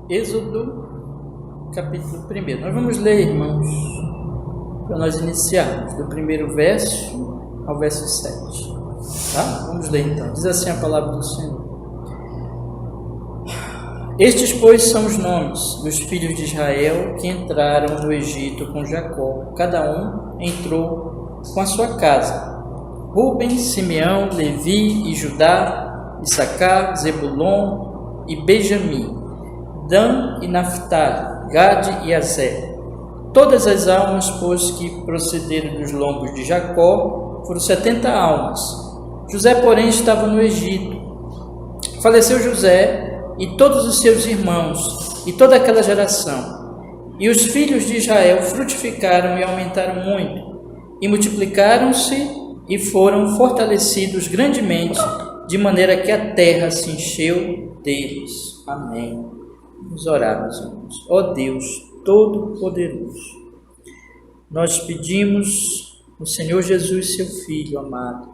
Êxodo, capítulo 1. Nós vamos ler, irmãos, para nós iniciarmos, do primeiro verso ao verso 7. Tá? Vamos ler então. Diz assim a palavra do Senhor. Estes, pois, são os nomes dos filhos de Israel que entraram no Egito com Jacó. Cada um entrou com a sua casa. Ruben, Simeão, Levi e Judá, Issacar, Zebulon e Benjamim, Dan e Naftali, Gade e Aser. Todas as almas, pois, que procederam dos lombos de Jacó, foram 70 almas. José, porém, estava no Egito. Faleceu José e todos os seus irmãos e toda aquela geração. E os filhos de Israel frutificaram e aumentaram muito, e multiplicaram-se e foram fortalecidos grandemente, de maneira que a terra se encheu deles. Amém. Vamos orar, meus irmãos. Ó Deus Todo-Poderoso, nós pedimos ao Senhor Jesus, seu Filho amado,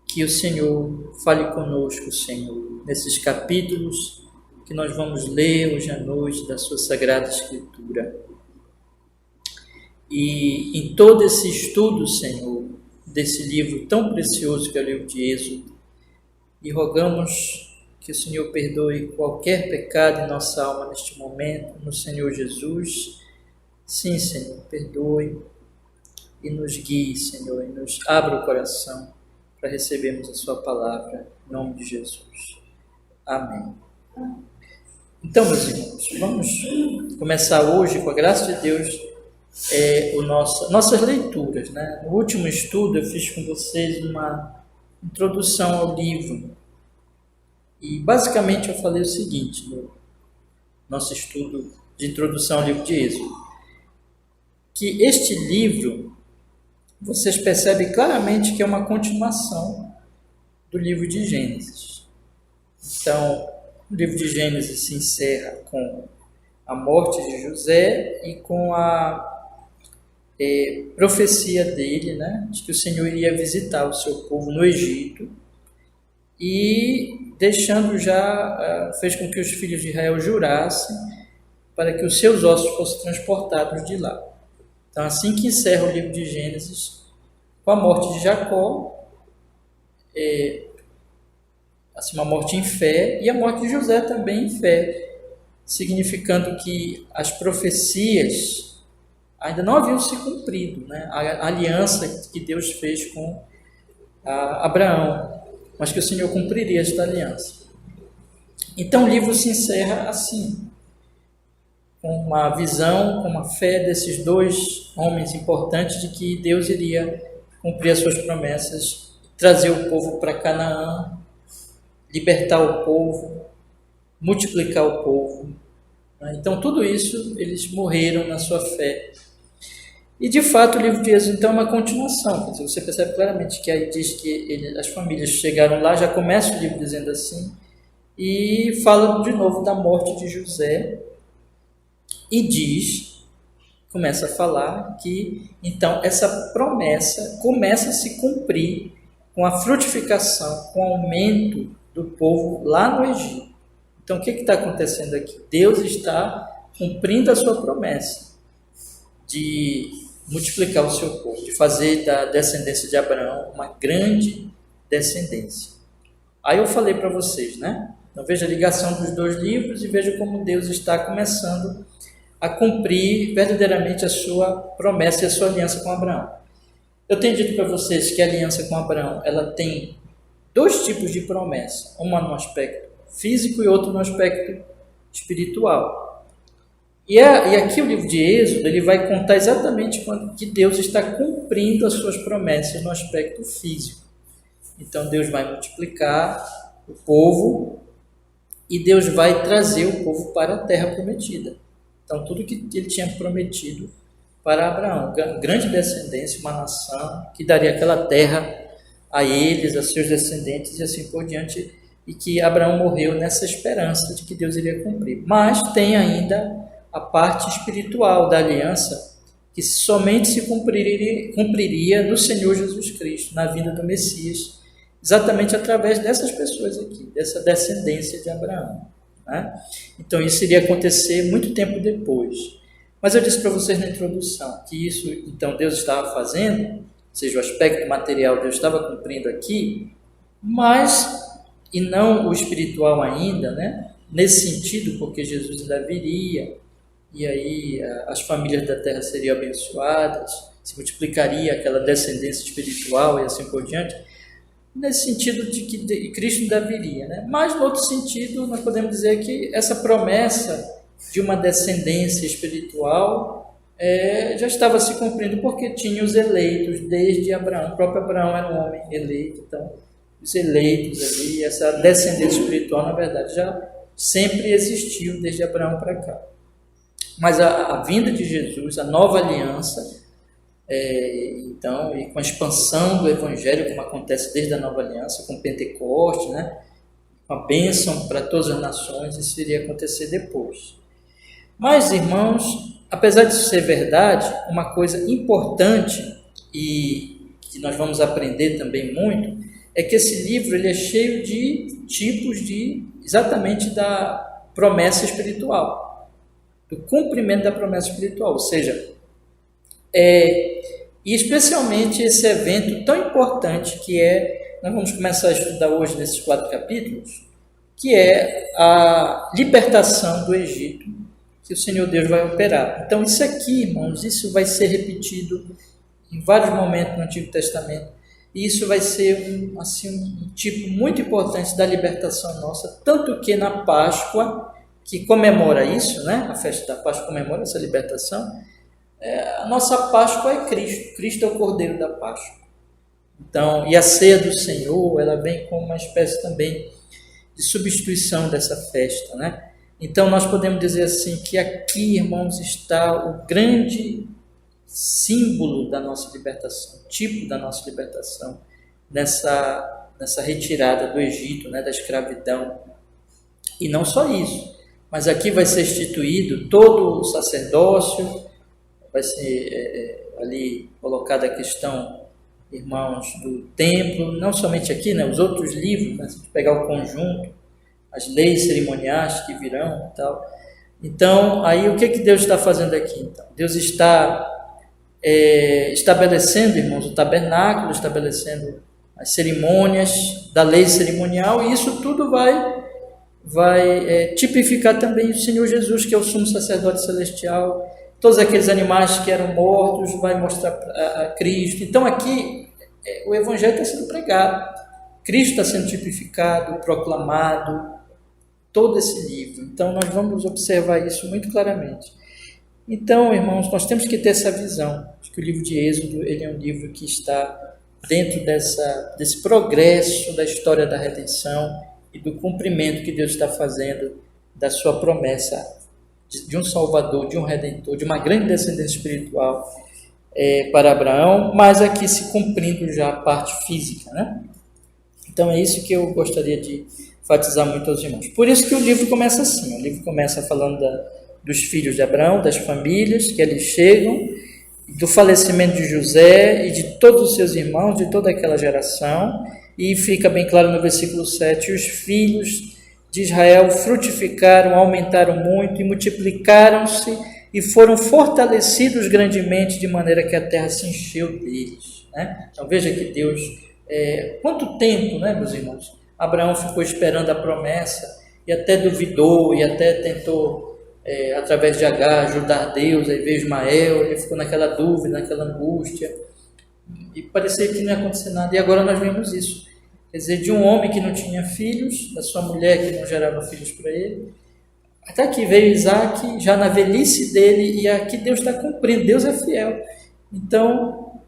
que o Senhor fale conosco, Senhor, nesses capítulos que nós vamos ler hoje à noite da sua Sagrada Escritura. E em todo esse estudo, Senhor, desse livro tão precioso que é o livro de Êxodo, e rogamos que o Senhor perdoe qualquer pecado em nossa alma neste momento, no Senhor Jesus. Sim, Senhor, perdoe e nos guie, Senhor, e nos abra o coração para recebermos a sua palavra, em nome de Jesus. Amém. Então, meus irmãos, vamos começar hoje, com a graça de Deus, nossas leituras, né? No último estudo eu fiz com vocês uma introdução ao livro e basicamente eu falei o seguinte no nosso estudo de introdução ao livro de Êxodo, que este livro vocês percebem claramente que é uma continuação do livro de Gênesis. Então, o livro de Gênesis se encerra com a morte de José e com a profecia dele, né, de que o Senhor iria visitar o seu povo no Egito, e deixando já, fez com que os filhos de Israel jurassem para que os seus ossos fossem transportados de lá. Então, assim que encerra o livro de Gênesis, com a morte de Jacó, assim, uma morte em fé, e a morte de José também em fé, significando que as profecias ainda não haviam se cumprido, né? A aliança que Deus fez com Abraão, mas que o Senhor cumpriria esta aliança. Então o livro se encerra assim, com uma visão, com uma fé desses dois homens importantes de que Deus iria cumprir as suas promessas, trazer o povo para Canaã, libertar o povo, multiplicar o povo. Então tudo isso eles morreram na sua fé. E de fato o livro de Êxodo então é uma continuação. Você percebe claramente que aí diz que as famílias chegaram lá, já começa o livro dizendo assim, e fala de novo da morte de José, e começa a falar que então essa promessa começa a se cumprir com a frutificação, com o aumento do povo lá no Egito. Então o que está acontecendo aqui? Deus está cumprindo a sua promessa de multiplicar o seu povo, de fazer da descendência de Abraão uma grande descendência. Aí eu falei para vocês, né? Então veja a ligação dos dois livros e veja como Deus está começando a cumprir verdadeiramente a sua promessa e a sua aliança com Abraão. Eu tenho dito para vocês que a aliança com Abraão, ela tem dois tipos de promessa, uma no aspecto físico e outra no aspecto espiritual. E aqui o livro de Êxodo, ele vai contar exatamente quando que Deus está cumprindo as suas promessas no aspecto físico. Então Deus vai multiplicar o povo e Deus vai trazer o povo para a terra prometida. Então tudo que ele tinha prometido para Abraão, grande descendência, uma nação que daria aquela terra a eles, a seus descendentes e assim por diante, e que Abraão morreu nessa esperança de que Deus iria cumprir. Mas tem ainda a parte espiritual da aliança, que somente se cumpriria no Senhor Jesus Cristo, na vinda do Messias, exatamente através dessas pessoas aqui, dessa descendência de Abraão. né? Então isso iria acontecer muito tempo depois. Mas eu disse para vocês na introdução que isso, então, Deus estava fazendo, ou seja, o aspecto material Deus estava cumprindo aqui, mas, e não o espiritual ainda, né? Nesse sentido, porque Jesus ainda viria, e aí as famílias da terra seriam abençoadas, se multiplicaria aquela descendência espiritual e assim por diante, nesse sentido de que Cristo ainda viria, né? Mas, no outro sentido, nós podemos dizer que essa promessa de uma descendência espiritual já estava se cumprindo, porque tinha os eleitos desde Abraão. O próprio Abraão era um homem eleito, então os eleitos ali, essa descendência espiritual, na verdade, já sempre existiu desde Abraão para cá. Mas a vinda de Jesus, a nova aliança, então, e com a expansão do Evangelho, como acontece desde a nova aliança, com Pentecostes, né, com a bênção para todas as nações, isso iria acontecer depois. Mas, irmãos, apesar disso ser verdade, uma coisa importante e que nós vamos aprender também muito, é que esse livro ele é cheio de tipos exatamente da promessa espiritual, do cumprimento da promessa espiritual, ou seja, e especialmente esse evento tão importante que nós vamos começar a estudar hoje nesses 4 capítulos, que é a libertação do Egito, que o Senhor Deus vai operar. Então isso aqui, irmãos, isso vai ser repetido em vários momentos no Antigo Testamento, e isso vai ser um tipo muito importante da libertação nossa, tanto que na Páscoa, que comemora isso, né? A festa da Páscoa comemora essa libertação, a nossa Páscoa é Cristo. Cristo é o Cordeiro da Páscoa. Então, e a ceia do Senhor, ela vem como uma espécie também de substituição dessa festa, né? Então, nós podemos dizer assim, que aqui, irmãos, está o grande símbolo da nossa libertação, tipo da nossa libertação, nessa retirada do Egito, né, da escravidão. E não só isso, mas aqui vai ser instituído todo o sacerdócio, vai ser ali colocada a questão, irmãos, do templo, não somente aqui, né, os outros livros, né, se a gente pegar o conjunto, as leis cerimoniais que virão e tal. Então, aí o que Deus está fazendo aqui? Então? Deus está estabelecendo, irmãos, o tabernáculo, estabelecendo as cerimônias da lei cerimonial, e isso tudo vai tipificar também o Senhor Jesus, que é o sumo sacerdote celestial. Todos aqueles animais que eram mortos vai mostrar a Cristo. Então aqui o Evangelho está sendo pregado, Cristo está sendo tipificado, proclamado, todo esse livro. Então nós vamos observar isso muito claramente. Então, irmãos, nós temos que ter essa visão de que o livro de Êxodo ele é um livro que está dentro desse progresso da história da redenção e do cumprimento que Deus está fazendo da sua promessa de um Salvador, de um Redentor, de uma grande descendência espiritual para Abraão, mas aqui se cumprindo já a parte física, né? Então é isso que eu gostaria de enfatizar muito aos irmãos. Por isso que o livro começa assim, o livro começa falando dos filhos de Abraão, das famílias que ali chegam, do falecimento de José e de todos os seus irmãos, de toda aquela geração, e fica bem claro no versículo 7, os filhos de Israel frutificaram, aumentaram muito e multiplicaram-se e foram fortalecidos grandemente, de maneira que a terra se encheu deles, né? Então veja que Deus, quanto tempo, né, meus irmãos, Abraão ficou esperando a promessa e até duvidou e até tentou através de Agar ajudar Deus, aí veio Ismael, ele ficou naquela dúvida, naquela angústia, e parecia que não ia acontecer nada, e agora nós vemos isso, quer dizer, de um homem que não tinha filhos, da sua mulher que não gerava filhos para ele, até que veio Isaac, já na velhice dele, e aqui Deus está cumprindo, Deus é fiel. Então,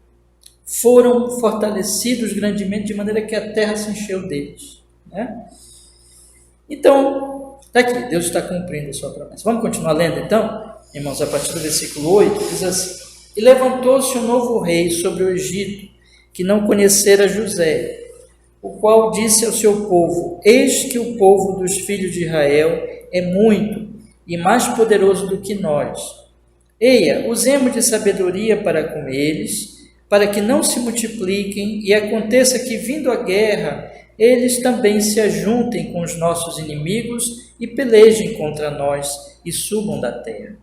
foram fortalecidos grandemente, de maneira que a terra se encheu deles, né? Então, está aqui, Deus está cumprindo a sua promessa. Vamos continuar lendo então, irmãos, a partir do versículo 8, diz assim: E levantou-se um novo rei sobre o Egito, que não conhecera José, o qual disse ao seu povo: Eis que o povo dos filhos de Israel é muito e mais poderoso do que nós. Eia, usemos de sabedoria para com eles, para que não se multipliquem, e aconteça que, vindo a guerra, eles também se ajuntem com os nossos inimigos e pelejem contra nós e subam da terra.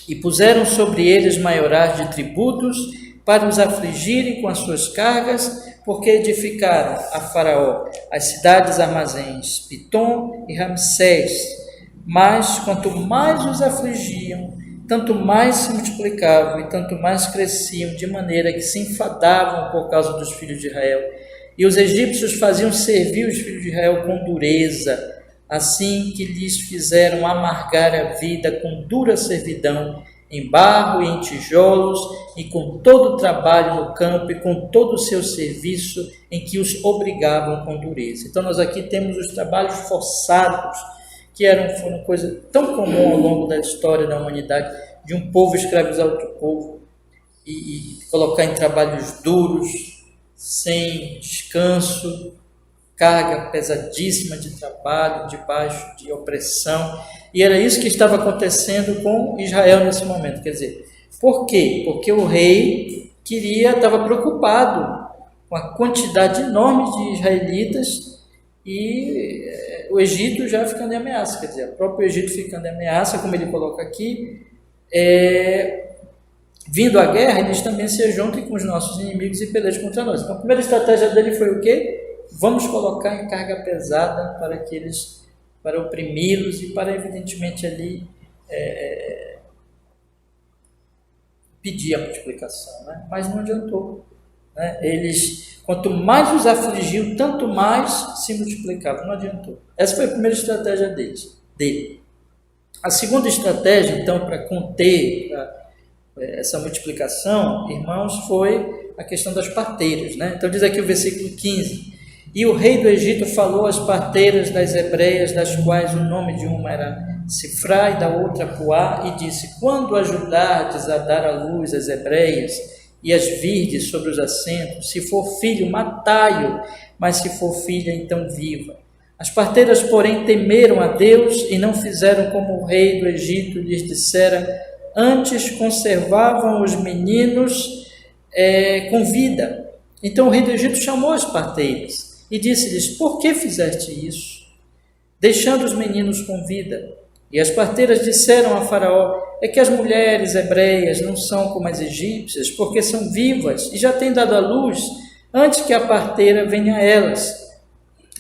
E puseram sobre eles maiorais de tributos para os afligirem com as suas cargas, porque edificaram a Faraó as cidades armazéns Pitom e Ramsés. Mas quanto mais os afligiam, tanto mais se multiplicavam e tanto mais cresciam, de maneira que se enfadavam por causa dos filhos de Israel. E os egípcios faziam servir os filhos de Israel com dureza, assim que lhes fizeram amargar a vida com dura servidão, em barro e em tijolos, e com todo o trabalho no campo e com todo o seu serviço, em que os obrigavam com dureza. Então nós aqui temos os trabalhos forçados, que foram coisa tão comum ao longo da história da humanidade, de um povo escravizar outro povo, e colocar em trabalhos duros, sem descanso, carga pesadíssima de trabalho, debaixo de opressão. E era isso que estava acontecendo com Israel nesse momento. Quer dizer, por quê? Porque o rei estava preocupado com a quantidade enorme de israelitas e o Egito já ficando em ameaça. Quer dizer, o próprio Egito ficando em ameaça, como ele coloca aqui, vindo a guerra, eles também se juntem com os nossos inimigos e pelejem contra nós. Então, a primeira estratégia dele foi o quê? Vamos colocar em carga pesada para oprimi-los e para, evidentemente, ali pedir a multiplicação, né? Mas não adiantou, né? Eles, quanto mais os afligiu, tanto mais se multiplicavam, não adiantou. Essa foi a primeira estratégia dele. A segunda estratégia, então, para conter essa multiplicação, irmãos, foi a questão das parteiras, né? Então diz aqui o versículo 15: e o rei do Egito falou às parteiras das hebreias, das quais o nome de uma era Sifrá e da outra Puá, e disse: quando ajudardes a dar à luz as hebreias e as virdes sobre os assentos, se for filho, matai-o, mas se for filha, então viva. As parteiras, porém, temeram a Deus e não fizeram como o rei do Egito lhes dissera, antes conservavam os meninos com vida. Então o rei do Egito chamou as parteiras e disse-lhes: por que fizeste isso, deixando os meninos com vida? E as parteiras disseram a Faraó: é que as mulheres hebreias não são como as egípcias, porque são vivas e já têm dado à luz antes que a parteira venha a elas.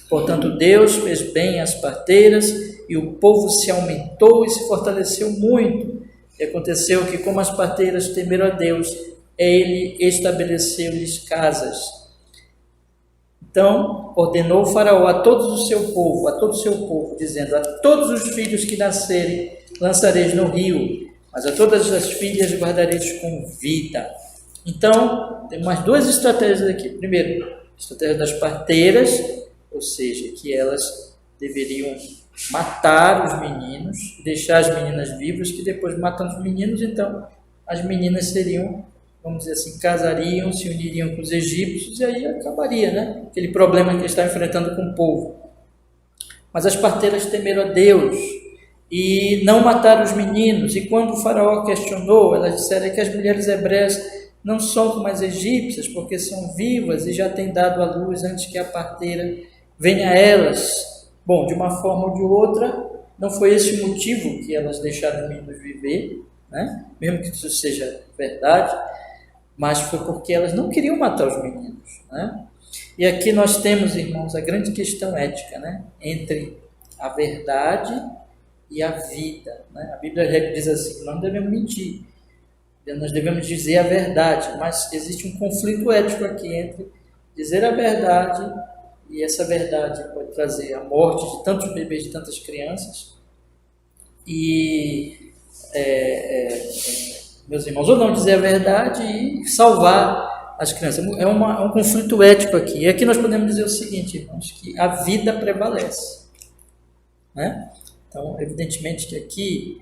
Portanto, Deus fez bem às parteiras e o povo se aumentou e se fortaleceu muito. E aconteceu que, como as parteiras temeram a Deus, ele estabeleceu-lhes casas. Então, ordenou o Faraó a todo o seu povo, dizendo: a todos os filhos que nascerem lançareis no rio, mas a todas as filhas guardareis com vida. Então, tem mais duas estratégias aqui. Primeiro, a estratégia das parteiras, ou seja, que elas deveriam matar os meninos, deixar as meninas vivas, que depois, matando os meninos, então as meninas seriam, vamos dizer assim, casariam, se uniriam com os egípcios, e aí acabaria, né? Aquele problema que eles estavam enfrentando com o povo. Mas as parteiras temeram a Deus e não mataram os meninos, e quando o faraó questionou, elas disseram que as mulheres hebreias não são como as egípcias, porque são vivas e já têm dado à luz antes que a parteira venha a elas. Bom, de uma forma ou de outra, não foi esse o motivo que elas deixaram os meninos viver, né? Mesmo que isso seja verdade, mas foi porque elas não queriam matar os meninos, né? E aqui nós temos, irmãos, a grande questão ética, né? Entre a verdade e a vida, né? A Bíblia diz assim: não devemos mentir, nós devemos dizer a verdade, mas existe um conflito ético aqui entre dizer a verdade, e essa verdade pode trazer a morte de tantos bebês, de tantas crianças, e meus irmãos, ou não dizer a verdade e salvar as crianças. É um conflito ético aqui. E aqui nós podemos dizer o seguinte, irmãos, que a vida prevalece, né? Então, evidentemente que aqui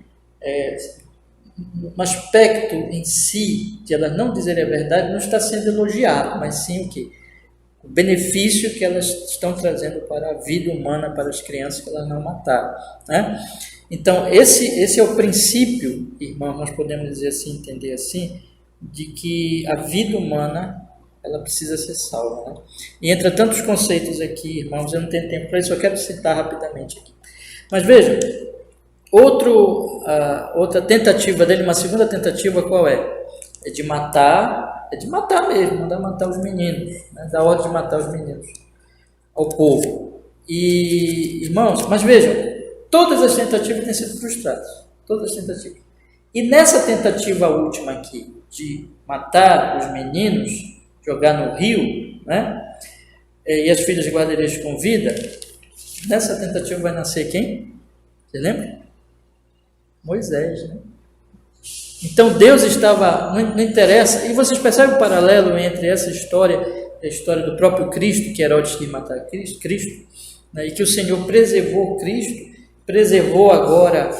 um aspecto em si de elas não dizerem a verdade não está sendo elogiado, mas sim o quê? O benefício que elas estão trazendo para a vida humana, para as crianças que elas não mataram, né? Então, esse é o princípio, irmãos, nós podemos dizer assim, entender assim, de que a vida humana ela precisa ser salva, né? E entra tantos conceitos aqui, irmãos, eu não tenho tempo para isso, eu quero citar rapidamente aqui. Mas veja, outra tentativa dele, uma segunda tentativa, qual é? É de matar mesmo, mandar matar os meninos, né? Dar ordem de matar os meninos ao povo. E, irmãos, mas vejam, todas as tentativas têm sido frustradas, todas as tentativas. E nessa tentativa última aqui, de matar os meninos, jogar no rio, né? E as filhas guardareiras com vida, nessa tentativa vai nascer quem? Você lembra? Moisés, né? Então Deus estava, não interessa, e vocês percebem o paralelo entre essa história e a história do próprio Cristo, que Herodes quis matar Cristo, né? E que o Senhor preservou Cristo, preservou agora,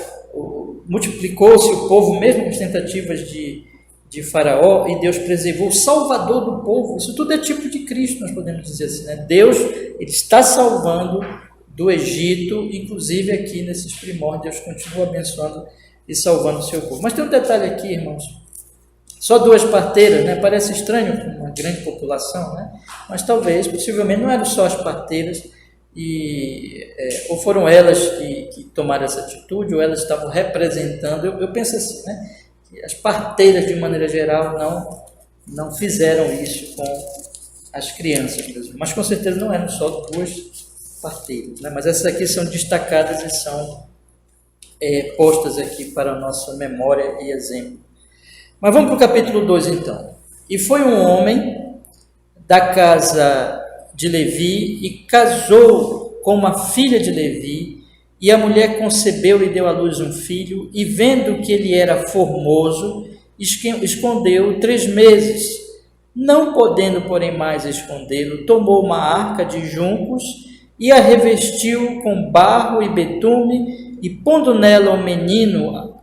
multiplicou-se o povo, mesmo com as tentativas de Faraó, e Deus preservou o Salvador do povo. Isso tudo é tipo de Cristo, nós podemos dizer assim, né? Deus, ele está salvando do Egito, inclusive aqui nesses primórdios, Deus continua abençoando e salvando o seu povo. Mas tem um detalhe aqui, irmãos, só 2 parteiras, né? Parece estranho para uma grande população, né? Mas talvez, possivelmente, não eram só as parteiras, ou foram elas que tomaram essa atitude, ou elas estavam representando, eu penso assim, né? As parteiras, de maneira geral, não fizeram isso com as crianças mesmo. Mas com certeza não eram só 2 parteiras, né? Mas essas aqui são destacadas e são postas aqui para a nossa memória e exemplo. Mas vamos para o capítulo 2 então. E foi um homem da casa de Levi e casou com uma filha de Levi, e a mulher concebeu e deu à luz um filho, e vendo que ele era formoso, escondeu 3 meses. Não podendo, porém, mais escondê-lo, tomou uma arca de juncos e a revestiu com barro e betume, e pondo nela o menino,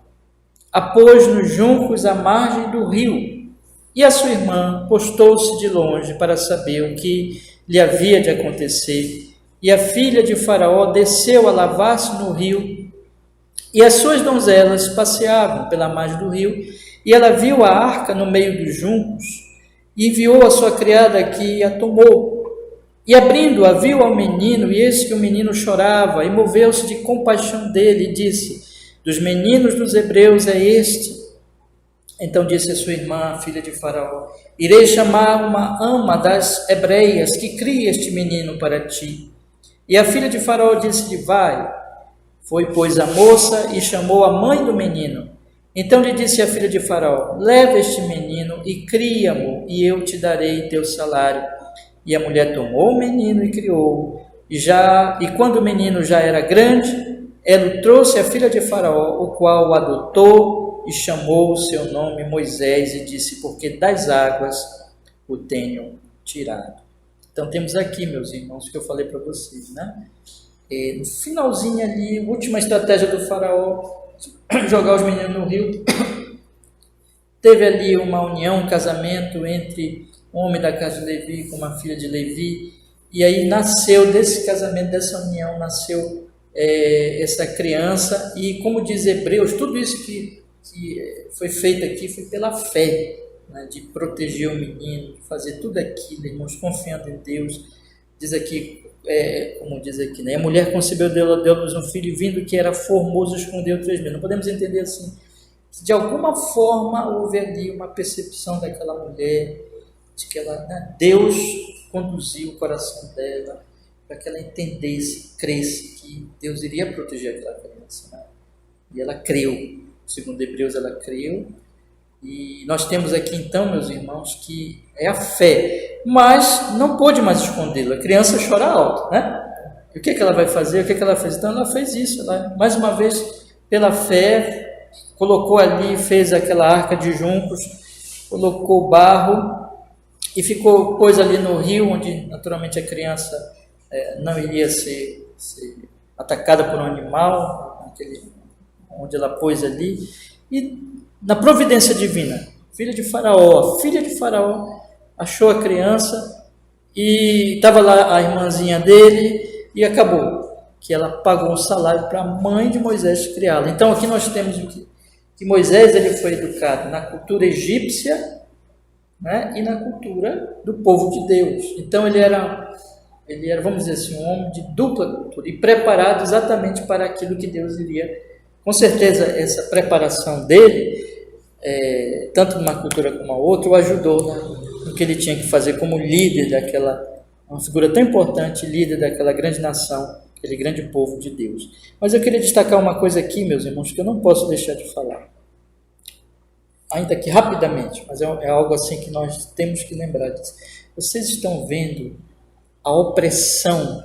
a pôs nos juncos à margem do rio. E a sua irmã postou-se de longe para saber o que lhe havia de acontecer. E a filha de Faraó desceu a lavar-se no rio, e as suas donzelas passeavam pela margem do rio, e ela viu a arca no meio dos juncos, e enviou a sua criada que a tomou. E abrindo-a, viu ao menino, e eis que o menino chorava, e moveu-se de compaixão dele, e disse: dos meninos dos hebreus é este. Então disse a sua irmã, filha de Faraó: irei chamar uma ama das hebreias, que crie este menino para ti. E a filha de Faraó disse-lhe: vai. Foi, pois, a moça e chamou a mãe do menino. Então lhe disse a filha de Faraó: leva este menino e cria-mo, e eu te darei teu salário. E a mulher tomou o menino e criou-o. E quando o menino já era grande, ela o trouxe à filha de Faraó, o qual o adotou e chamou o seu nome Moisés, e disse: porque das águas o tenho tirado. Então temos aqui, meus irmãos, o que eu falei para vocês, né? No finalzinho ali, última estratégia do Faraó, jogar os meninos no rio. Teve ali uma união, um casamento entre um homem da casa de Levi com uma filha de Levi, e aí nasceu desse casamento, dessa união, nasceu essa criança, e como diz Hebreus, tudo isso que foi feito aqui foi pela fé, né, de proteger o menino, de fazer tudo aquilo, irmãos, confiando em Deus. Diz aqui, como diz aqui, né, a mulher concebeu, deu-nos um filho, vindo que era formoso, escondeu 3 meses. Não podemos entender assim, que de alguma forma houve ali uma percepção daquela mulher, de que ela, né, Deus conduziu o coração dela para que ela entendesse, cresce que Deus iria proteger aquela criança, né? E ela creu, segundo Hebreus, ela creu. E nós temos aqui então, meus irmãos, que é a fé, mas não pôde mais escondê-lo. A criança chora alto, né? E o que ela vai fazer? O que ela fez? Então ela fez isso, ela, mais uma vez, pela fé, colocou ali, fez aquela arca de juncos, colocou barro e pôs ali no rio, onde naturalmente a criança não iria ser atacada por um animal, onde ela pôs ali. E na providência divina, a filha de Faraó achou a criança, e estava lá a irmãzinha dele, e acabou que ela pagou um salário para a mãe de Moisés criá-la. Então aqui nós temos o que Moisés ele foi educado na cultura egípcia, né, e na cultura do povo de Deus. Então ele era, vamos dizer assim, um homem de dupla cultura e preparado exatamente para aquilo que Deus iria. Com certeza essa preparação dele, tanto numa cultura como a outra, o ajudou no que ele tinha que fazer como líder daquela, uma figura tão importante, líder daquela grande nação, aquele grande povo de Deus. Mas eu queria destacar uma coisa aqui, meus irmãos, que eu não posso deixar de falar. Ainda que rapidamente, mas é algo assim que nós temos que lembrar disso. Vocês estão vendo a opressão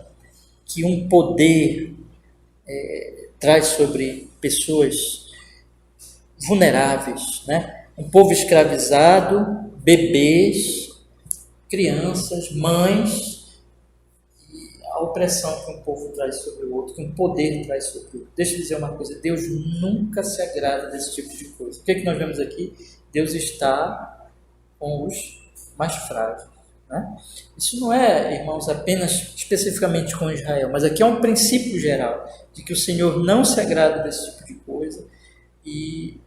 que um poder traz sobre pessoas vulneráveis, né? Um povo escravizado, bebês, crianças, mães, a opressão que um povo traz sobre o outro, que um poder traz sobre o outro. Deixa eu dizer uma coisa, Deus nunca se agrada desse tipo de coisa. O que é que nós vemos aqui? Deus está com os mais frágeis, né? Isso não é, irmãos, apenas especificamente com Israel, mas aqui é um princípio geral, de que o Senhor não se agrada desse tipo de coisa e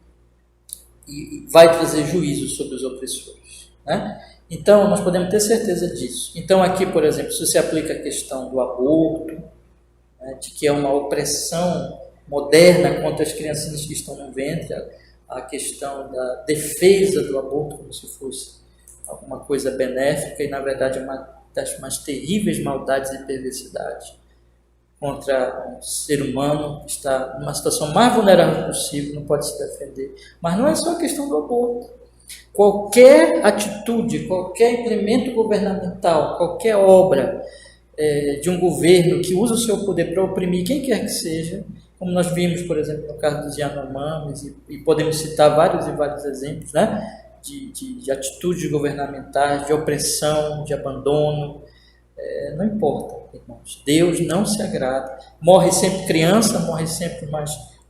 vai trazer juízo sobre os opressores, né? Então, nós podemos ter certeza disso. Então, aqui, por exemplo, se você aplica a questão do aborto, né, de que é uma opressão moderna contra as criancinhas que estão no ventre, a questão da defesa do aborto como se fosse alguma coisa benéfica, e na verdade é uma das mais terríveis maldades e perversidades contra um ser humano que está numa situação mais vulnerável possível, não pode se defender. Mas não é só a questão do aborto. Qualquer atitude, qualquer implemento governamental, qualquer obra de um governo que usa o seu poder para oprimir quem quer que seja, como nós vimos, por exemplo, no caso dos Yanomamis, e podemos citar vários e vários exemplos, né, de atitudes governamentais, de opressão, de abandono, não importa, irmãos, Deus não se agrada. Morre sempre criança, morre sempre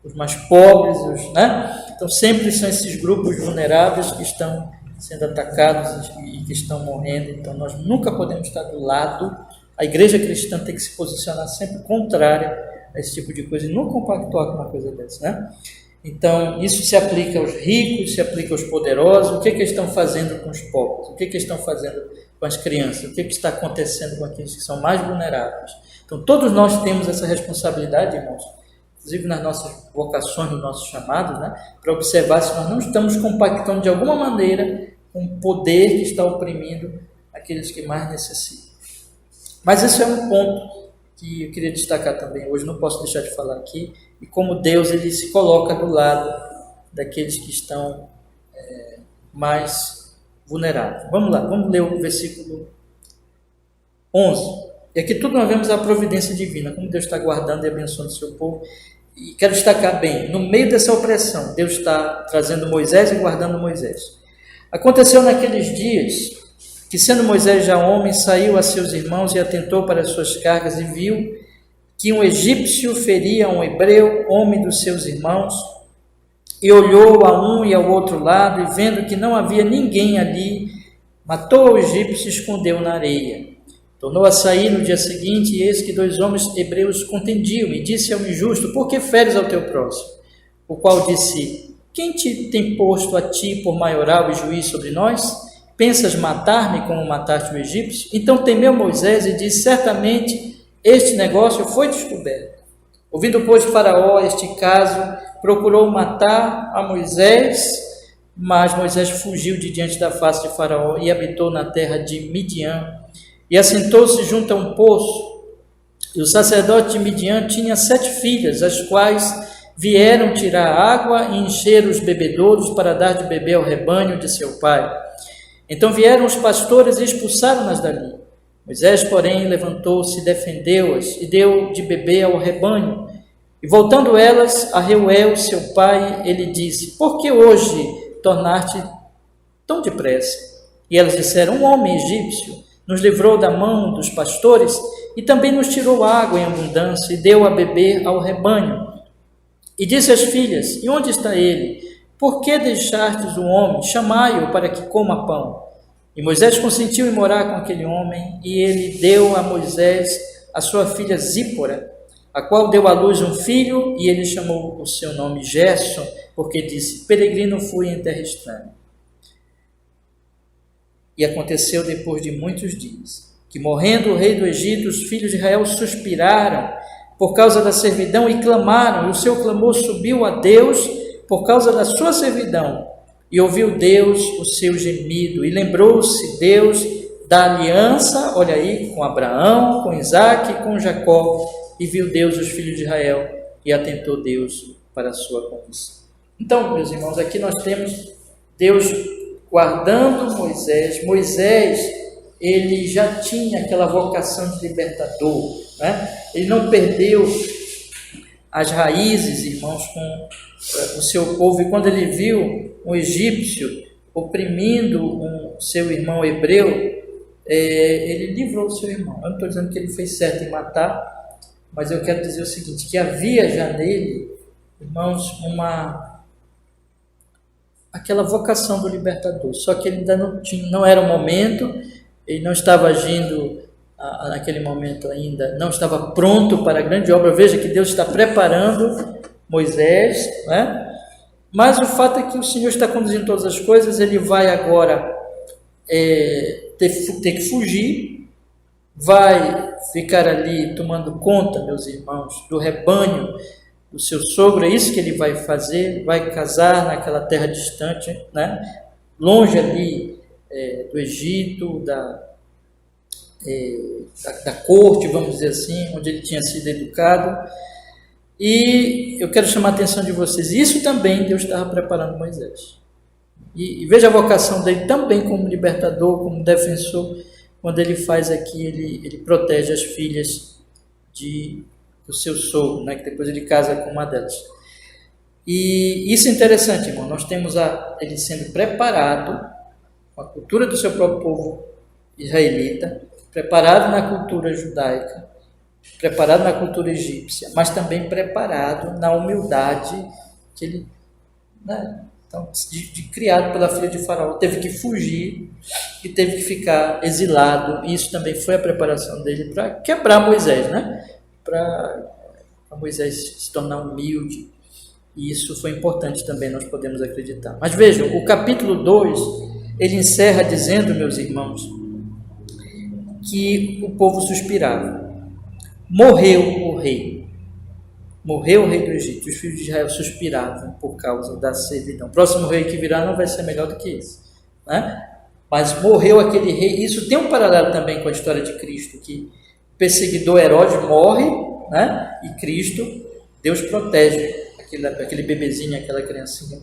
os mais pobres, né? Então sempre são esses grupos vulneráveis que estão sendo atacados e que estão morrendo. Então nós nunca podemos estar do lado. A igreja cristã tem que se posicionar sempre contrária a esse tipo de coisa e não compactuar com uma coisa dessa, né? Então isso se aplica aos ricos, se aplica aos poderosos. O que eles estão fazendo com os pobres? O que eles estão fazendo com as crianças? O que está acontecendo com aqueles que são mais vulneráveis? Então todos nós temos essa responsabilidade, irmãos, inclusive nas nossas vocações, nos nossos chamados, né, para observar se nós não estamos compactando de alguma maneira com o poder que está oprimindo aqueles que mais necessitam. Mas esse é um ponto que eu queria destacar também hoje, não posso deixar de falar aqui, e como Deus ele se coloca do lado daqueles que estão mais vulneráveis. Vamos lá, vamos ler o versículo 11. E aqui tudo nós vemos a providência divina, como Deus está guardando e abençoando o seu povo. E quero destacar bem, no meio dessa opressão, Deus está trazendo Moisés e guardando Moisés. Aconteceu naqueles dias que, sendo Moisés já homem, saiu a seus irmãos e atentou para as suas cargas e viu que um egípcio feria um hebreu, homem dos seus irmãos, e olhou a um e ao outro lado, e vendo que não havia ninguém ali, matou o egípcio e escondeu na areia. Tornou a sair no dia seguinte, e eis que 2 homens hebreus contendiam, e disse ao injusto: por que feres ao teu próximo? O qual disse: quem te tem posto a ti por maioral e juiz sobre nós? Pensas matar-me como mataste o egípcio? Então temeu Moisés e disse: certamente este negócio foi descoberto. Ouvindo, pois, Faraó este caso, procurou matar a Moisés, mas Moisés fugiu de diante da face de Faraó e habitou na terra de Midian. E assentou-se junto a um poço. E o sacerdote de Midian tinha 7 filhas, as quais vieram tirar água e encher os bebedouros para dar de beber ao rebanho de seu pai. Então vieram os pastores e expulsaram-nas dali. Moisés, porém, levantou-se, defendeu-as e deu de beber ao rebanho. E voltando elas a Reuel, seu pai, ele disse: por que hoje tornaste tão depressa? E elas disseram: um homem egípcio nos livrou da mão dos pastores e também nos tirou água em abundância e deu a beber ao rebanho. E disse às filhas: e onde está ele? Por que deixastes o homem? Chamai-o para que coma pão. E Moisés consentiu em morar com aquele homem, e ele deu a Moisés a sua filha Zípora, a qual deu à luz um filho, e ele chamou o seu nome Gerson, porque disse: peregrino fui em terra estranha. E aconteceu depois de muitos dias, que morrendo o rei do Egito, os filhos de Israel suspiraram por causa da servidão e clamaram, e o seu clamor subiu a Deus por causa da sua servidão. E ouviu Deus o seu gemido, e lembrou-se Deus da aliança, olha aí, com Abraão, com Isaque e com Jacó, e viu Deus os filhos de Israel, e atentou Deus para a sua condição. Então, meus irmãos, aqui nós temos Deus guardando Moisés. Moisés, ele já tinha aquela vocação de libertador, né? Ele não perdeu as raízes, irmãos, com o seu povo. E quando ele viu um egípcio oprimindo seu irmão hebreu, ele livrou o seu irmão. Eu não estou dizendo que ele fez certo em matar, mas eu quero dizer o seguinte, que havia já nele, irmãos, aquela vocação do libertador, só que ele ainda não era o momento, ele não estava agindo naquele momento ainda, não estava pronto para a grande obra. Veja que Deus está preparando Moisés, né? Mas o fato é que o Senhor está conduzindo todas as coisas. Ele vai agora ter que fugir, vai ficar ali tomando conta, meus irmãos, do rebanho do seu sogro. É isso que ele vai fazer, vai casar naquela terra distante, né? Longe ali do Egito, da corte, vamos dizer assim, onde ele tinha sido educado. E eu quero chamar a atenção de vocês, isso também Deus estava preparando Moisés. E veja a vocação dele também como libertador, como defensor, quando ele faz aqui, ele protege as filhas do seu sogro, né, que depois ele casa com uma delas. E isso é interessante, irmão, nós temos ele sendo preparado com a cultura do seu próprio povo israelita, preparado na cultura judaica, preparado na cultura egípcia, mas também preparado na humildade que ele, né, então, criado pela filha de Faraó, teve que fugir e teve que ficar exilado. E isso também foi a preparação dele para quebrar Moisés, né? Para Moisés se tornar humilde. E isso foi importante também, nós podemos acreditar. Mas vejam, o capítulo 2, ele encerra dizendo, meus irmãos, que o povo suspirava. Morreu o rei do Egito, os filhos de Israel suspiravam por causa da servidão. O próximo rei que virá não vai ser melhor do que esse, né? Mas morreu aquele rei. Isso tem um paralelo também com a história de Cristo, que o perseguidor Herodes morre, né? E Cristo, Deus protege aquele bebezinho, aquela criancinha,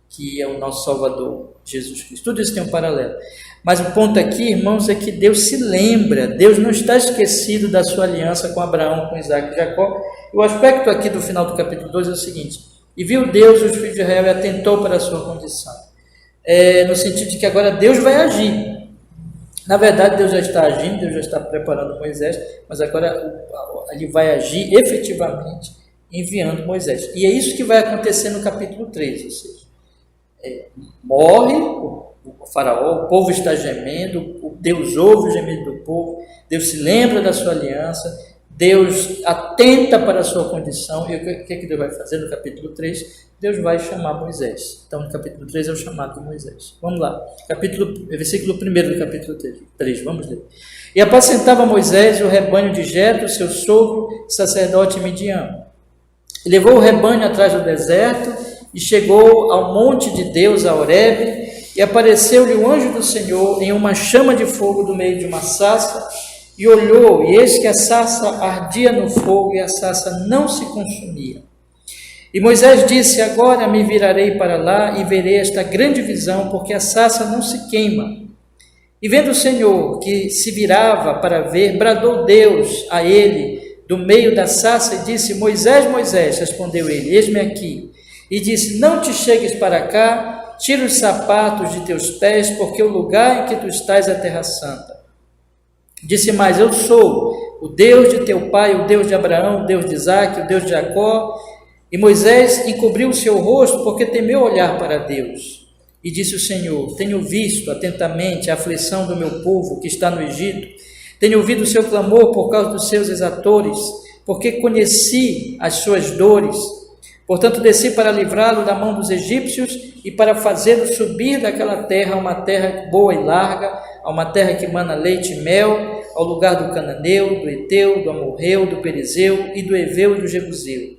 que é o nosso Salvador, Jesus Cristo. Tudo isso tem um paralelo. Mas o ponto aqui, irmãos, é que Deus se lembra, Deus não está esquecido da sua aliança com Abraão, com Isaque e Jacó. E o aspecto aqui do final do capítulo 2 é o seguinte: e viu Deus os filhos de Israel e atentou para a sua condição. No sentido de que agora Deus vai agir. Na verdade, Deus já está agindo, Deus já está preparando Moisés, mas agora ele vai agir efetivamente, enviando Moisés. E é isso que vai acontecer no capítulo 3, ou seja, morre o faraó, o povo está gemendo, Deus ouve o gemido do povo, Deus se lembra da sua aliança, Deus atenta para a sua condição. E o que Deus vai fazer no capítulo 3? Deus vai chamar Moisés. Então, no capítulo 3 é o chamado de Moisés. Vamos lá, versículo 1 do capítulo 3, vamos ler. E apacentava Moisés o rebanho de Jetro, seu sogro, sacerdote Midian. E levou o rebanho atrás do deserto e chegou ao monte de Deus, a Horebe, e apareceu-lhe o anjo do Senhor em uma chama de fogo do meio de uma sarça, e olhou, e eis que a sarça ardia no fogo, e a sarça não se consumia. E Moisés disse: agora me virarei para lá, e verei esta grande visão, porque a sarça não se queima. E vendo o Senhor que se virava para ver, bradou Deus a ele do meio da sarça, e disse: Moisés, Moisés, respondeu ele, eis-me aqui. E disse: não te chegues para cá, tira os sapatos de teus pés, porque o lugar em que tu estás é terra santa. Disse mais: eu sou o Deus de teu pai, o Deus de Abraão, o Deus de Isaque, o Deus de Jacó. E Moisés encobriu o seu rosto, porque temeu olhar para Deus. E disse o Senhor: tenho visto atentamente a aflição do meu povo que está no Egito, tenho ouvido o seu clamor por causa dos seus exatores, porque conheci as suas dores. Portanto, desci para livrá-lo da mão dos egípcios e para fazê-lo subir daquela terra, uma terra boa e larga, a uma terra que mana leite e mel, ao lugar do cananeu, do Eteu, do Amorreu, do Perizeu e do Eveu e do Jebuseu.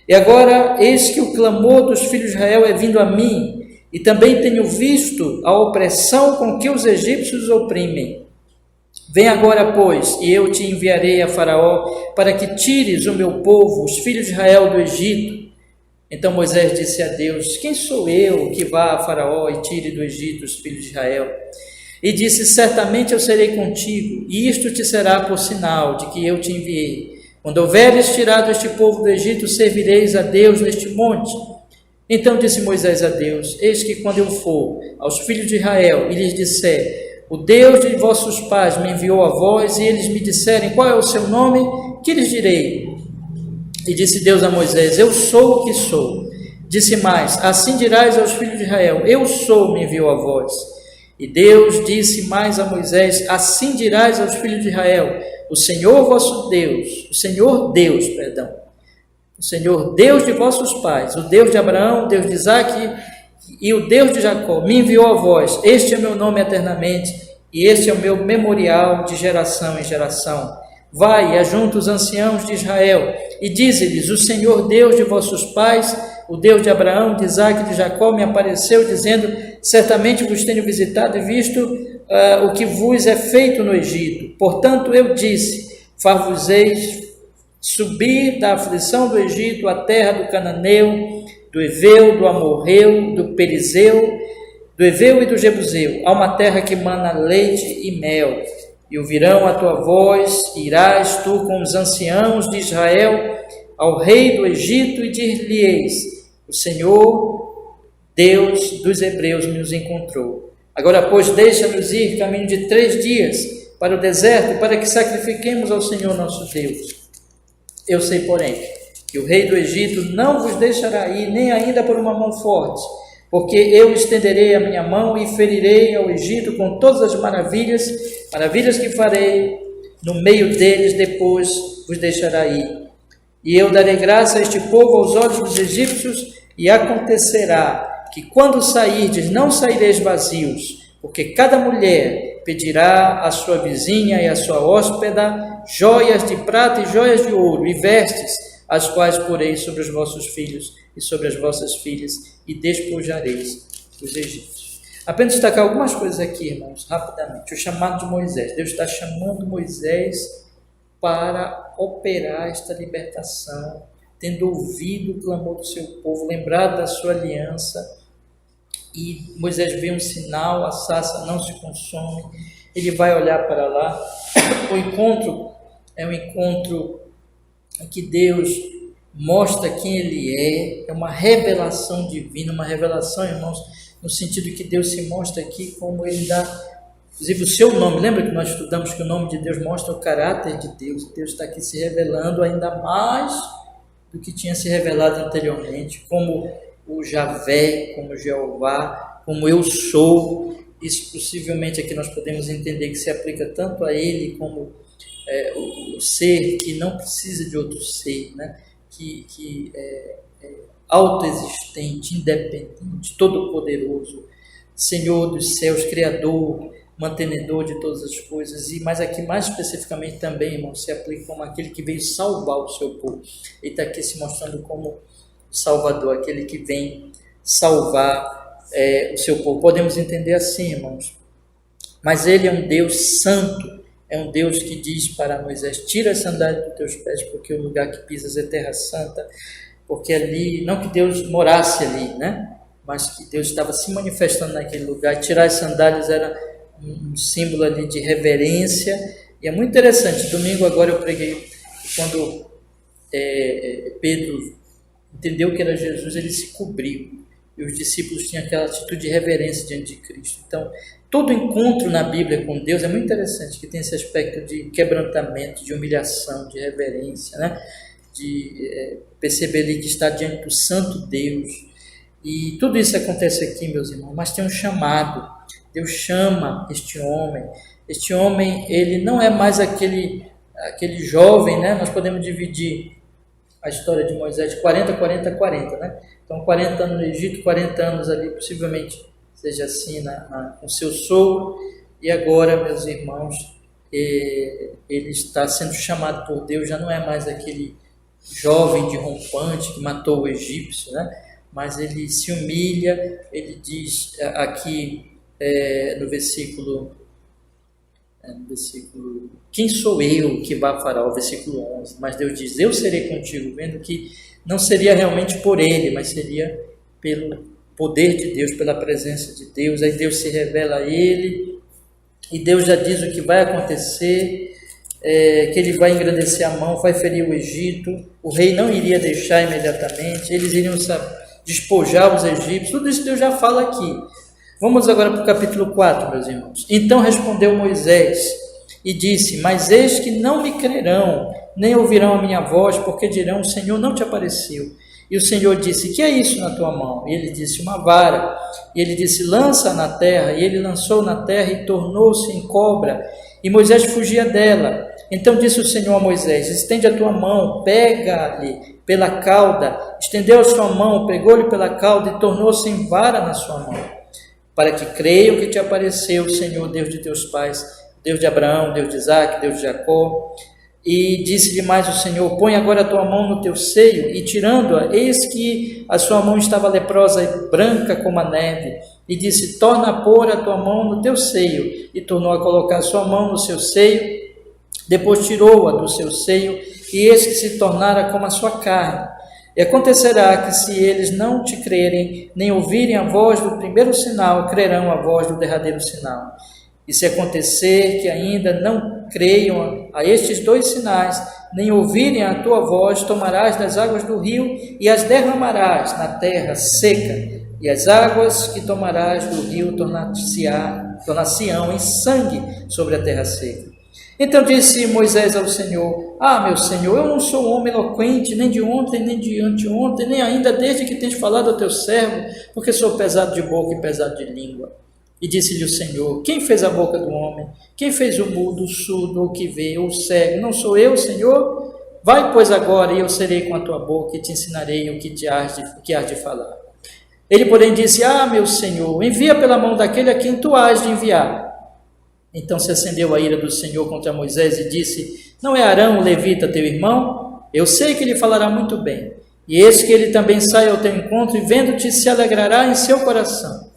E agora, eis que o clamor dos filhos de Israel é vindo a mim, e também tenho visto a opressão com que os egípcios os oprimem. Vem agora, pois, e eu te enviarei a Faraó, para que tires o meu povo, os filhos de Israel, do Egito. Então Moisés disse a Deus: quem sou eu que vá a Faraó e tire do Egito os filhos de Israel? E disse: certamente eu serei contigo, e isto te será por sinal de que eu te enviei. Quando houveres tirado este povo do Egito, servireis a Deus neste monte. Então disse Moisés a Deus: eis que quando eu for aos filhos de Israel e lhes disser: o Deus de vossos pais me enviou a vós, e eles me disserem: qual é o seu nome? Que lhes direi? E disse Deus a Moisés: eu sou o que sou. Disse mais: assim dirás aos filhos de Israel: eu sou, me enviou a vós. E Deus disse mais a Moisés: assim dirás aos filhos de Israel: o Senhor vosso Deus, o Senhor Deus de vossos pais, o Deus de Abraão, o Deus de Isaque e o Deus de Jacó, me enviou a vós. Este é o meu nome eternamente, e este é o meu memorial de geração em geração. Vai e ajunta os anciãos de Israel, e dize-lhes: o Senhor Deus de vossos pais, o Deus de Abraão, de Isaque e de Jacó, me apareceu, dizendo: certamente vos tenho visitado e visto o que vos é feito no Egito. Portanto eu disse: far-vos-eis subir da aflição do Egito à terra do cananeu, do Eveu, do Amorreu, do Perizeu, do Eveu e do Jebuseu, a uma terra que mana leite e mel. E ouvirão a tua voz, irás tu com os anciãos de Israel ao rei do Egito e dir-lhe-eis: o Senhor, Deus dos hebreus, nos encontrou. Agora, pois, deixa-nos ir caminho de 3 dias para o deserto, para que sacrifiquemos ao Senhor nosso Deus. Eu sei, porém, que o rei do Egito não vos deixará ir, nem ainda por uma mão forte, porque eu estenderei a minha mão e ferirei ao Egito com todas as maravilhas que farei no meio deles, depois vos deixará ir. E eu darei graça a este povo aos olhos dos egípcios, e acontecerá que quando sairdes, não saireis vazios, porque cada mulher pedirá à sua vizinha e à sua hóspeda joias de prata e joias de ouro, e vestes, as quais porei sobre os vossos filhos e sobre as vossas filhas, e despojareis os egípcios. Apenas destacar algumas coisas aqui, irmãos, rapidamente. O chamado de Moisés. Deus está chamando Moisés para operar esta libertação, tendo ouvido o clamor do seu povo, lembrado da sua aliança. E Moisés vê um sinal: a sarça não se consome. Ele vai olhar para lá. O encontro é um encontro em que Deus mostra quem Ele é uma revelação divina, uma revelação, irmãos, no sentido que Deus se mostra aqui como Ele dá, inclusive, o seu nome. Lembra que nós estudamos que o nome de Deus mostra o caráter de Deus? Deus está aqui se revelando ainda mais do que tinha se revelado anteriormente, como o Javé, como o Jeová, como eu sou. Isso possivelmente aqui nós podemos entender que se aplica tanto a Ele como o ser que não precisa de outro ser, né? que é autoexistente, independente, todo-poderoso, Senhor dos céus, Criador, mantenedor de todas as coisas. Mas aqui mais especificamente também, irmão, se aplica como aquele que veio salvar o seu povo. Ele está aqui se mostrando como Salvador, aquele que vem salvar o seu povo. Podemos entender assim, irmãos. Mas Ele é um Deus santo, é um Deus que diz para Moisés: tira as sandálias dos teus pés, porque o lugar que pisas é terra santa. Porque ali, não que Deus morasse ali, né? Mas que Deus estava se manifestando naquele lugar. Tirar as sandálias era um símbolo ali de reverência. E é muito interessante. Domingo agora eu preguei, quando Pedro entendeu que era Jesus, ele se cobriu. E os discípulos tinham aquela atitude de reverência diante de Cristo. Então, todo encontro na Bíblia com Deus é muito interessante, que tem esse aspecto de quebrantamento, de humilhação, de reverência, né? De perceber ali que está diante do santo Deus. E tudo isso acontece aqui, meus irmãos, mas tem um chamado. Deus chama este homem. Este homem, ele não é mais aquele jovem, né? Nós podemos dividir a história de Moisés de 40, 40, 40, né? Então, 40 anos no Egito, 40 anos ali, possivelmente seja assim, com seu sogro, e agora, meus irmãos, ele está sendo chamado por Deus, já não é mais aquele jovem de rompante que matou o egípcio, né? Mas ele se humilha, ele diz aqui no versículo, quem sou eu que vá fará? O versículo 11, mas Deus diz, eu serei contigo, vendo que não seria realmente por ele, mas seria pelo poder de Deus, pela presença de Deus. Aí Deus se revela a ele, e Deus já diz o que vai acontecer, que ele vai engrandecer a mão, vai ferir o Egito, o rei não iria deixar imediatamente, eles iriam despojar os egípcios, tudo isso Deus já fala aqui. Vamos agora para o capítulo 4, meus irmãos. Então respondeu Moisés e disse, mas eis que não me crerão, nem ouvirão a minha voz, porque dirão, o Senhor não te apareceu. E o Senhor disse, que é isso na tua mão? E ele disse, uma vara. E ele disse, lança na terra. E ele lançou na terra e tornou-se em cobra. E Moisés fugia dela. Então disse o Senhor a Moisés, estende a tua mão, pega-lhe pela cauda. Estendeu a sua mão, pegou-lhe pela cauda e tornou-se em vara na sua mão. Para que creiam que te apareceu o Senhor, Deus de teus pais, Deus de Abraão, Deus de Isaque, Deus de Jacó. E disse-lhe mais o Senhor, põe agora a tua mão no teu seio, e tirando-a, eis que a sua mão estava leprosa e branca como a neve. E disse, torna a pôr a tua mão no teu seio. E tornou a colocar a sua mão no seu seio, depois tirou-a do seu seio, e eis que se tornara como a sua carne. E acontecerá que se eles não te crerem, nem ouvirem a voz do primeiro sinal, crerão a voz do derradeiro sinal. E se acontecer que ainda não creiam a estes dois sinais, nem ouvirem a tua voz, tomarás das águas do rio e as derramarás na terra seca, e as águas que tomarás do rio tornar-se-ão em sangue sobre a terra seca. Então disse Moisés ao Senhor, meu Senhor, eu não sou homem eloquente, nem de ontem, nem de anteontem, nem ainda desde que tens falado ao teu servo, porque sou pesado de boca e pesado de língua. E disse-lhe o Senhor, quem fez a boca do homem? Quem fez o mudo, o surdo, o que vê, o cego? Não sou eu, Senhor? Vai, pois, agora, e eu serei com a tua boca, e te ensinarei o que hás de falar. Ele, porém, disse, meu Senhor, envia pela mão daquele a quem tu hás de enviar. Então se acendeu a ira do Senhor contra Moisés e disse, não é Arão o levita teu irmão? Eu sei que ele falará muito bem. E eis que ele também sai ao teu encontro, e vendo-te se alegrará em seu coração.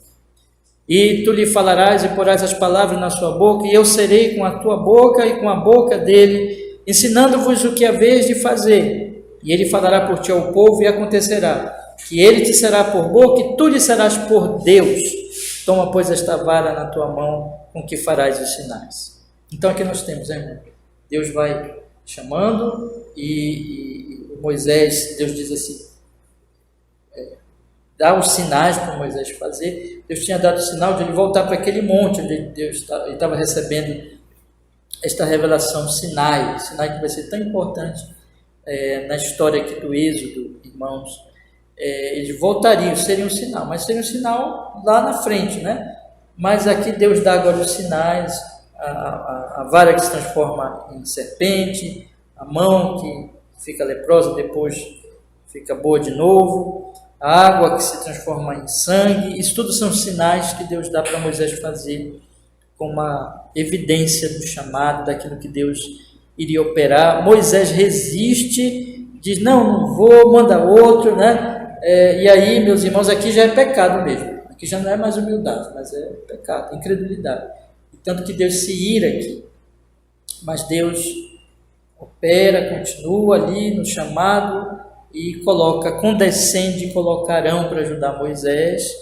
E tu lhe falarás e porás as palavras na sua boca, e eu serei com a tua boca e com a boca dele, ensinando-vos o que haveis de fazer. E ele falará por ti ao povo, e acontecerá que ele te será por boca, e tu lhe serás por Deus. Toma, pois, esta vara na tua mão, com que farás os sinais. Então aqui nós temos, irmão, Deus vai chamando, e Moisés, Deus diz assim, dá os sinais para Moisés fazer. Deus tinha dado o sinal de ele voltar para aquele monte onde Deus estava recebendo esta revelação, Sinai que vai ser tão importante na história aqui do Êxodo, irmãos. Eles voltariam, seria um sinal, mas seria um sinal lá na frente, né? Mas aqui Deus dá agora os sinais, a vara que se transforma em serpente, a mão que fica leprosa, depois fica boa de novo, a água que se transforma em sangue. Isso tudo são sinais que Deus dá para Moisés fazer, como uma evidência do chamado, daquilo que Deus iria operar. Moisés resiste, diz, não vou, manda outro, né? E aí, meus irmãos, aqui já é pecado mesmo, aqui já não é mais humildade, mas é pecado, incredulidade, e tanto que Deus se ira aqui, mas Deus opera, continua ali no chamado, e condescende e coloca Arão para ajudar Moisés.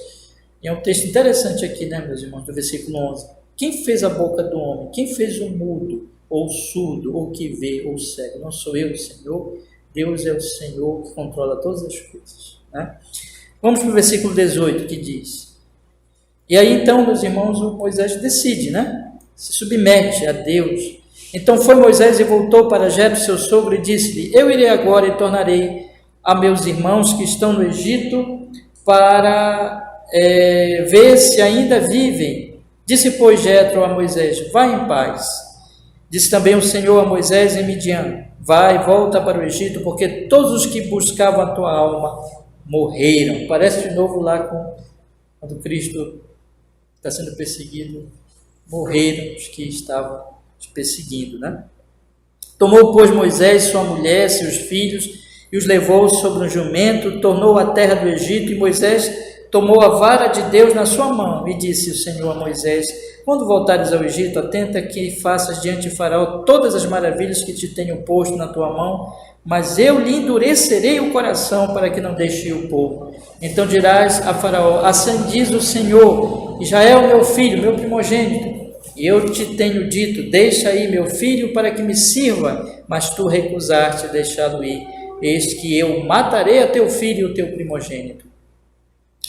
E é um texto interessante aqui, né, meus irmãos, do versículo 11. Quem fez a boca do homem? Quem fez o mudo, ou o surdo, ou o que vê, ou o cego? Não sou eu, Senhor. Deus é o Senhor que controla todas as coisas, né? Vamos para o versículo 18, que diz, e aí então, meus irmãos, o Moisés decide, né? Se submete a Deus. Então foi Moisés e voltou para Jetro, seu sogro, e disse-lhe, eu irei agora e tornarei a meus irmãos que estão no Egito para ver se ainda vivem. Disse, pois, Jetro a Moisés, vai em paz. Disse também o Senhor a Moisés em Midian, vai, volta para o Egito, porque todos os que buscavam a tua alma morreram. Parece de novo lá quando Cristo está sendo perseguido morreram os que estavam te perseguindo, né? Tomou, pois, Moisés sua mulher, seus filhos, e os levou sobre um jumento, tornou à terra do Egito, e Moisés tomou a vara de Deus na sua mão, e disse o Senhor a Moisés: quando voltares ao Egito, atenta que faças diante de Faraó todas as maravilhas que te tenho posto na tua mão, mas eu lhe endurecerei o coração para que não deixe o povo. Então dirás a Faraó: assim diz o Senhor, Israel, meu filho, meu primogênito, e eu te tenho dito: deixa aí meu filho para que me sirva, mas tu recusaste deixá-lo ir. Eis que eu matarei a teu filho e o teu primogênito.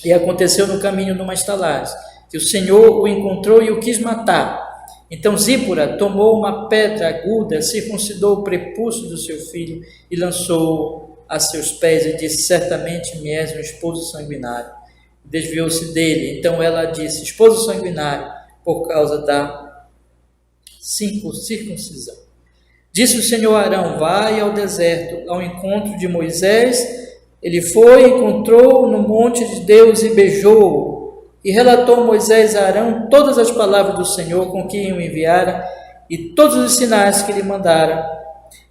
E aconteceu no caminho numa estalagem, que o Senhor o encontrou e o quis matar. Então Zípora tomou uma pedra aguda, circuncidou o prepúcio do seu filho e lançou-o a seus pés e disse: certamente me és um esposo sanguinário. Desviou-se dele. Então ela disse: esposo sanguinário, por causa da circuncisão. Disse o Senhor a Arão: vai ao deserto, ao encontro de Moisés. Ele foi, encontrou no monte de Deus e beijou-o. E relatou Moisés a Arão todas as palavras do Senhor com que o enviara e todos os sinais que lhe mandara.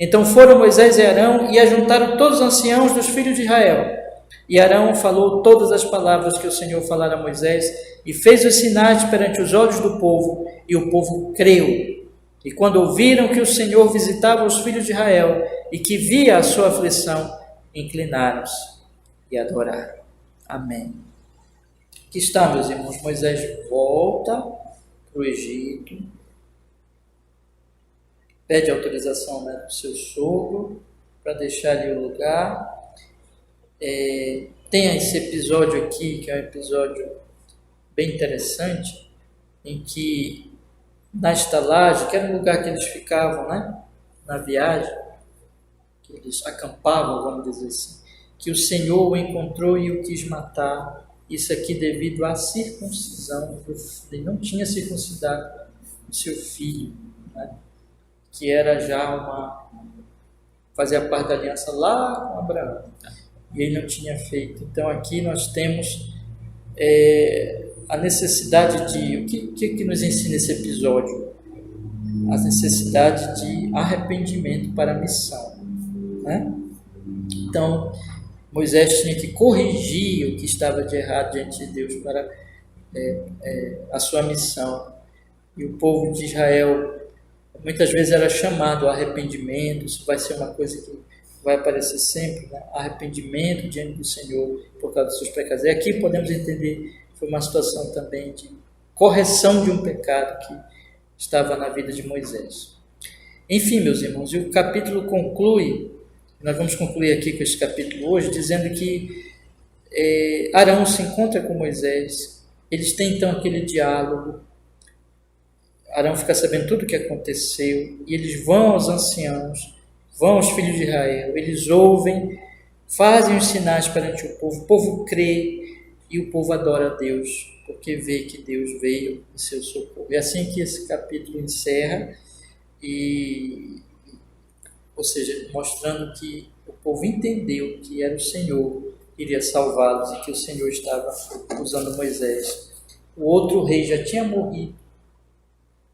Então foram Moisés e Arão e ajuntaram todos os anciãos dos filhos de Israel. E Arão falou todas as palavras que o Senhor falara a Moisés e fez os sinais perante os olhos do povo, e o povo creu. E quando ouviram que o Senhor visitava os filhos de Israel e que via a sua aflição, inclinaram-se e adoraram. Amém. Aqui está, meus irmãos, Moisés volta para o Egito, pede autorização, né, do seu sogro para deixar ali o lugar. Tem esse episódio aqui, que é um episódio bem interessante, em que na estalagem, que era o lugar que eles ficavam, né, na viagem, que eles acampavam, vamos dizer assim, que o Senhor o encontrou e o quis matar. Isso aqui devido à circuncisão. Ele não tinha circuncidado o seu filho, né? Que era já fazia parte da aliança lá com Abraão, e ele não tinha feito. Então aqui nós temos a necessidade de... O que nos ensina esse episódio? A necessidade de arrependimento para a missão, né? Então Moisés tinha que corrigir o que estava de errado diante de Deus para a sua missão. E o povo de Israel muitas vezes era chamado ao arrependimento. Isso vai ser uma coisa que vai aparecer sempre, né? Arrependimento diante do Senhor por causa dos seus pecados. E aqui podemos entender que foi uma situação também de correção de um pecado que estava na vida de Moisés. Enfim, meus irmãos, e o capítulo conclui. Nós vamos concluir aqui com esse capítulo hoje, dizendo que Arão se encontra com Moisés, eles têm então aquele diálogo, Arão fica sabendo tudo o que aconteceu, e eles vão aos anciãos, vão aos filhos de Israel, eles ouvem, fazem os sinais perante o povo crê, e o povo adora a Deus, porque vê que Deus veio em seu socorro. É assim que esse capítulo encerra, ou seja, mostrando que o povo entendeu que era o Senhor que iria salvá-los e que o Senhor estava usando Moisés. O outro rei já tinha morrido,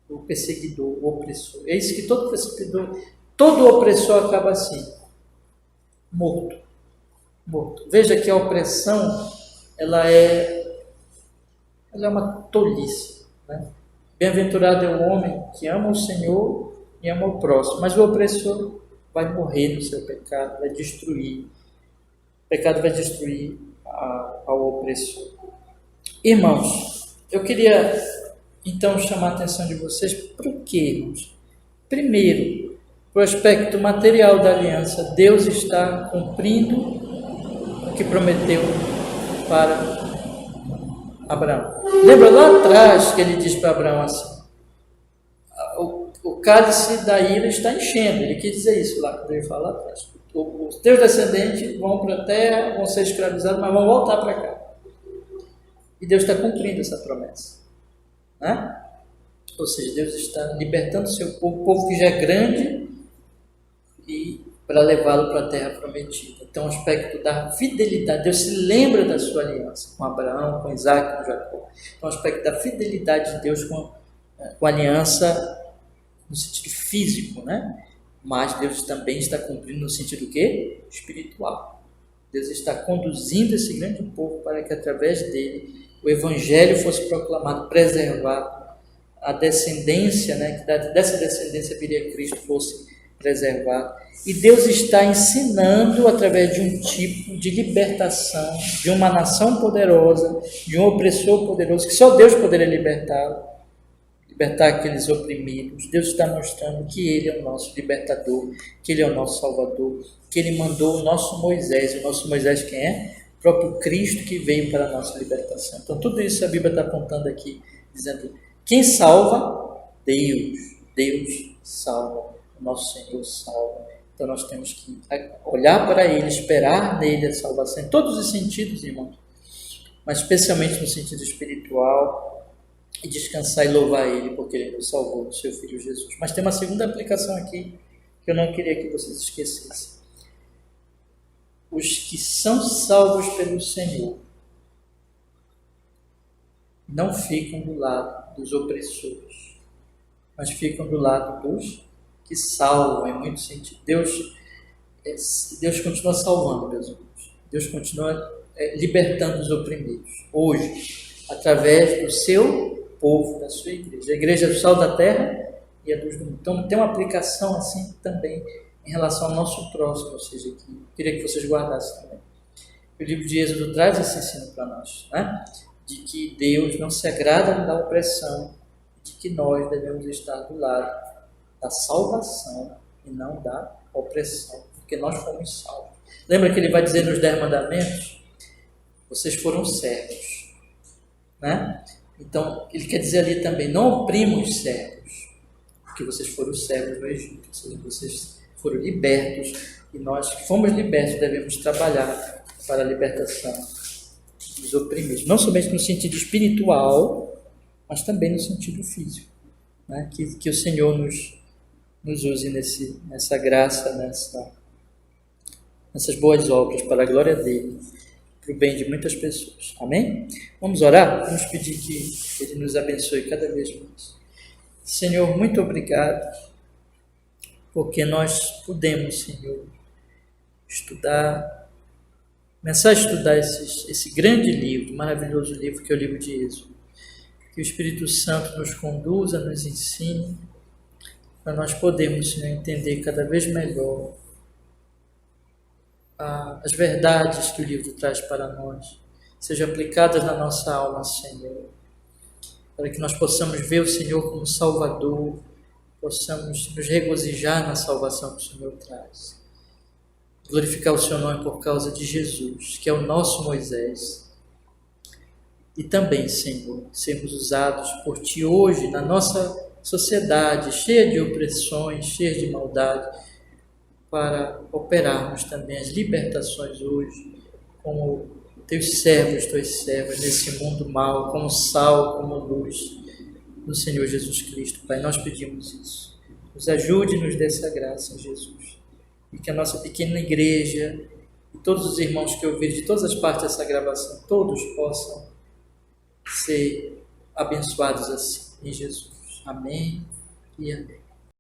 o perseguidor, o opressor. É isso que todo perseguidor, todo opressor acaba assim, morto. Veja que a opressão, ela é uma tolice, né? Bem-aventurado é o homem que ama o Senhor e ama o próximo, mas o opressor vai morrer no seu pecado, vai destruir. O pecado vai destruir ao opressor. Irmãos, eu queria então chamar a atenção de vocês para o quê, irmãos? Primeiro, para o aspecto material da aliança. Deus está cumprindo o que prometeu para Abraão. Lembra lá atrás que ele diz para Abraão assim: o cálice da ira está enchendo. Ele quis dizer isso lá, quando ele fala lá atrás. Os teus descendentes vão para a terra, vão ser escravizados, mas vão voltar para cá. E Deus está cumprindo essa promessa, né? Ou seja, Deus está libertando o seu povo, o povo que já é grande, e para levá-lo para a terra prometida. Então, o aspecto da fidelidade, Deus se lembra da sua aliança com Abraão, com Isaac, com Jacó. Então, o aspecto da fidelidade de Deus com com aliança no sentido físico, né? Mas Deus também está cumprindo no sentido quê? Espiritual. Deus está conduzindo esse grande povo para que através dele o evangelho fosse proclamado, preservado, a descendência, né, que dessa descendência viria Cristo, fosse preservado. E Deus está ensinando através de um tipo de libertação, de uma nação poderosa, de um opressor poderoso, que só Deus poderia libertar aqueles oprimidos. Deus está mostrando que Ele é o nosso libertador, que Ele é o nosso Salvador, que Ele mandou o nosso Moisés. O nosso Moisés quem é? O próprio Cristo que veio para a nossa libertação. Então tudo isso a Bíblia está apontando aqui, dizendo, quem salva? Deus. Deus salva. O nosso Senhor salva. Então nós temos que olhar para Ele, esperar nele a salvação, em todos os sentidos, irmãos, mas especialmente no sentido espiritual, e descansar e louvar Ele, porque Ele nos salvou do seu Filho Jesus. Mas tem uma segunda aplicação aqui, que eu não queria que vocês esquecessem. Os que são salvos pelo Senhor não ficam do lado dos opressores, mas ficam do lado dos que salvam, em muito sentido. Deus continua salvando, meus irmãos. Deus continua libertando os oprimidos. Hoje, através do seu povo, da sua igreja. A igreja é o sal da terra e a luz do mundo. Então tem uma aplicação assim também em relação ao nosso próximo, ou seja, que eu queria que vocês guardassem também. O livro de Êxodo traz esse ensino para nós, né? De que Deus não se agrada da opressão, de que nós devemos estar do lado da salvação e não da opressão, porque nós fomos salvos. Lembra que ele vai dizer nos 10 mandamentos? Vocês foram servos, né? Então, ele quer dizer ali também, não oprimam os servos, porque vocês foram servos no Egito, ou seja, vocês foram libertos, e nós que fomos libertos devemos trabalhar para a libertação dos oprimidos, não somente no sentido espiritual, mas também no sentido físico, né? Que o Senhor nos use nessa graça, nessas boas obras, para a glória dele, para o bem de muitas pessoas. Amém? Vamos orar? Vamos pedir que Ele nos abençoe cada vez mais. Senhor, muito obrigado, porque nós podemos, Senhor, começar a estudar esse grande livro, maravilhoso livro que é o livro de Êxodo. Que o Espírito Santo nos conduza, nos ensine, para nós podermos, Senhor, entender cada vez melhor as verdades que o livro traz para nós, sejam aplicadas na nossa alma, Senhor, para que nós possamos ver o Senhor como Salvador, possamos nos regozijar na salvação que o Senhor traz, glorificar o Seu nome por causa de Jesus, que é o nosso Moisés, e também, Senhor, sermos usados por Ti hoje na nossa sociedade cheia de opressões, cheia de maldade, para operarmos também as libertações hoje, como Teus servos, Tuas servas, nesse mundo mau, como sal, como luz do Senhor Jesus Cristo. Pai, nós pedimos isso. Nos ajude e nos dê essa graça, Jesus. E que a nossa pequena igreja, e todos os irmãos que ouvirem de todas as partes dessa gravação, todos possam ser abençoados assim, em Jesus. Amém e amém.